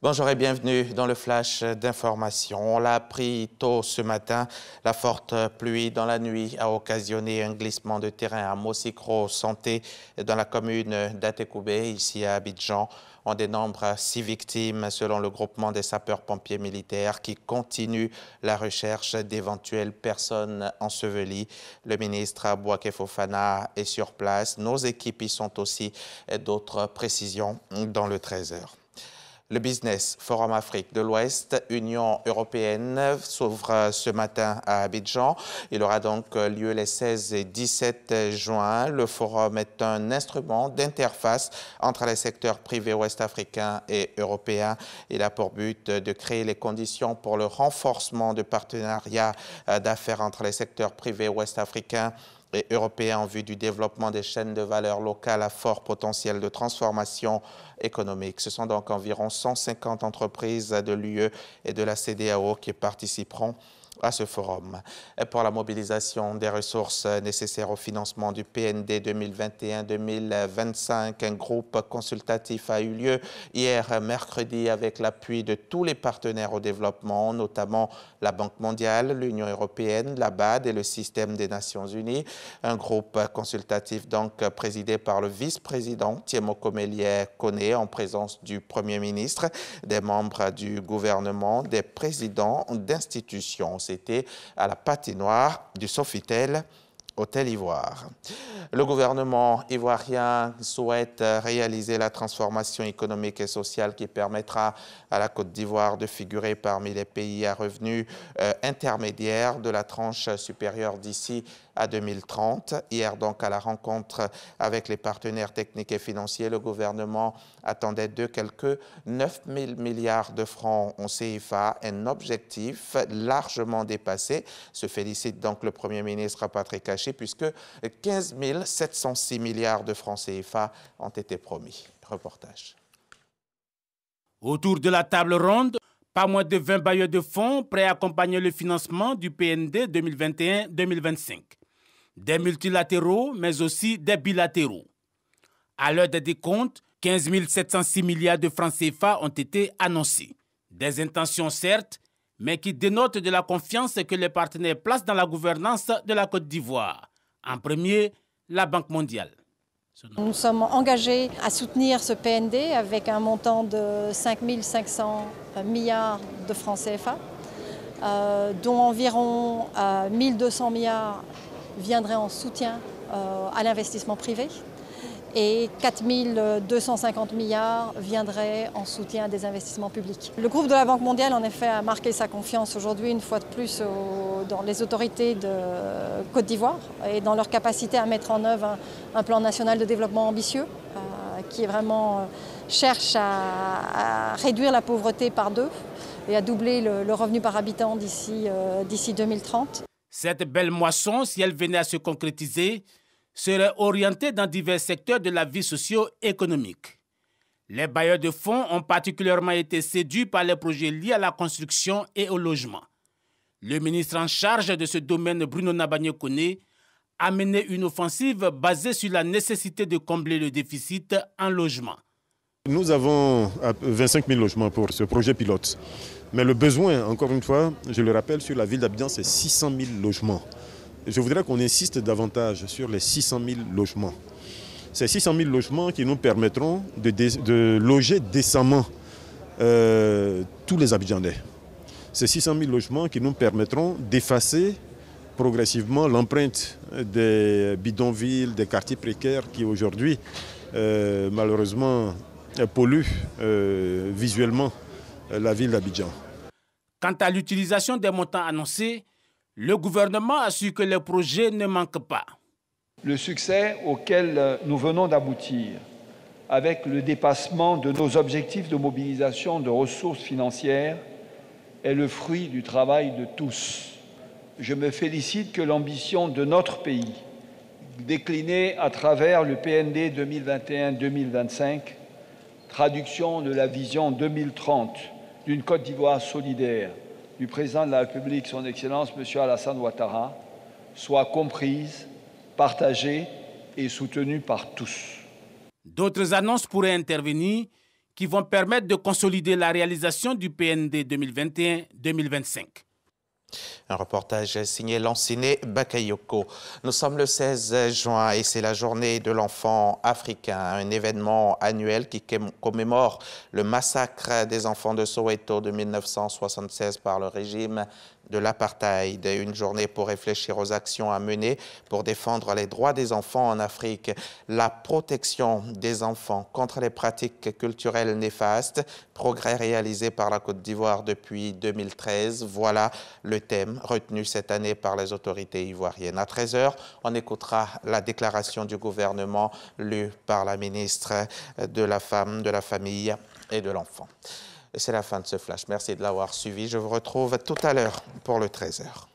Bonjour et bienvenue dans le flash d'information. On l'a appris tôt ce matin, la forte pluie dans la nuit a occasionné un glissement de terrain à Mosikro Santé dans la commune d'Atekoubé, ici à Abidjan. On dénombre 6 victimes selon le groupement des sapeurs-pompiers militaires qui continue la recherche d'éventuelles personnes ensevelies. Le ministre Bouaké Fofana est sur place. Nos équipes y sont aussi. D'autres précisions dans le 13h. Le Business Forum Afrique de l'Ouest, Union européenne, s'ouvre ce matin à Abidjan. Il aura donc lieu les 16 et 17 juin. Le forum est un instrument d'interface entre les secteurs privés ouest-africains et européens. Il a pour but de créer les conditions pour le renforcement de partenariats d'affaires entre les secteurs privés ouest-africains et européens en vue du développement des chaînes de valeur locales à fort potentiel de transformation économique. Ce sont donc environ 150 entreprises de l'UE et de la CEDEAO qui participeront à ce forum. Et pour la mobilisation des ressources nécessaires au financement du PND 2021-2025, un groupe consultatif a eu lieu hier mercredi avec l'appui de tous les partenaires au développement, notamment la Banque mondiale, l'Union européenne, la BAD et le système des Nations unies. Un groupe consultatif donc présidé par le vice-président Tiemoko Melie Kone en présence du Premier ministre, des membres du gouvernement, des présidents d'institutions. C'était à la patinoire du Sofitel, Hôtel Ivoire. Le gouvernement ivoirien souhaite réaliser la transformation économique et sociale qui permettra à la Côte d'Ivoire de figurer parmi les pays à revenus intermédiaires de la tranche supérieure d'ici à 2030. Hier, donc, à la rencontre avec les partenaires techniques et financiers, le gouvernement attendait de quelques 9 000 milliards de francs en CFA, un objectif largement dépassé. Se félicite donc le Premier ministre Patrick Haché, puisque 15 706 milliards de francs CFA ont été promis. Reportage. Autour de la table ronde, pas moins de 20 bailleurs de fonds prêts à accompagner le financement du PND 2021-2025. Des multilatéraux, mais aussi des bilatéraux. À l'heure des décomptes, 15 706 milliards de francs CFA ont été annoncés. Des intentions certes, mais qui dénotent de la confiance que les partenaires placent dans la gouvernance de la Côte d'Ivoire. En premier, la Banque mondiale. Nous sommes engagés à soutenir ce PND avec un montant de 5 500 milliards de francs CFA, dont environ 1 200 milliards viendraient en soutien à l'investissement privé et 4 250 milliards viendraient en soutien des investissements publics. Le groupe de la Banque mondiale, en effet, a marqué sa confiance aujourd'hui, une fois de plus, dans les autorités de Côte d'Ivoire et dans leur capacité à mettre en œuvre un plan national de développement ambitieux qui vraiment cherche à réduire la pauvreté par 2 et à doubler le revenu par habitant d'ici 2030. Cette belle moisson, si elle venait à se concrétiser, serait orientée dans divers secteurs de la vie socio-économique. Les bailleurs de fonds ont particulièrement été séduits par les projets liés à la construction et au logement. Le ministre en charge de ce domaine, Bruno Nabagné-Koné, a mené une offensive basée sur la nécessité de combler le déficit en logement. Nous avons 25 000 logements pour ce projet pilote. Mais le besoin, encore une fois, je le rappelle, sur la ville d'Abidjan, c'est 600 000 logements. Je voudrais qu'on insiste davantage sur les 600 000 logements. Ces 600 000 logements qui nous permettront de loger décemment tous les Abidjanais. Ces 600 000 logements qui nous permettront d'effacer progressivement l'empreinte des bidonvilles, des quartiers précaires qui aujourd'hui, malheureusement, polluent visuellement la ville d'Abidjan. Quant à l'utilisation des montants annoncés, le gouvernement assure que les projets ne manquent pas. Le succès auquel nous venons d'aboutir, avec le dépassement de nos objectifs de mobilisation de ressources financières, est le fruit du travail de tous. Je me félicite que l'ambition de notre pays, déclinée à travers le PND 2021-2025, traduction de la vision 2030 d'une Côte d'Ivoire solidaire, du président de la République, son Excellence, M. Alassane Ouattara, soit comprise, partagée et soutenue par tous. D'autres annonces pourraient intervenir qui vont permettre de consolider la réalisation du PND 2021-2025. Un reportage signé Lanciné Bakayoko. Nous sommes le 16 juin et c'est la journée de l'enfant africain, un événement annuel qui commémore le massacre des enfants de Soweto de 1976 par le régime de l'apartheid. Une journée pour réfléchir aux actions à mener pour défendre les droits des enfants en Afrique, la protection des enfants contre les pratiques culturelles néfastes, progrès réalisés par la Côte d'Ivoire depuis 2013. Voilà le thème retenu cette année par les autorités ivoiriennes. À 13 h, on écoutera la déclaration du gouvernement lue par la ministre de la Femme, de la Famille et de l'Enfant. Et c'est la fin de ce flash. Merci de l'avoir suivi. Je vous retrouve tout à l'heure pour le 13 h.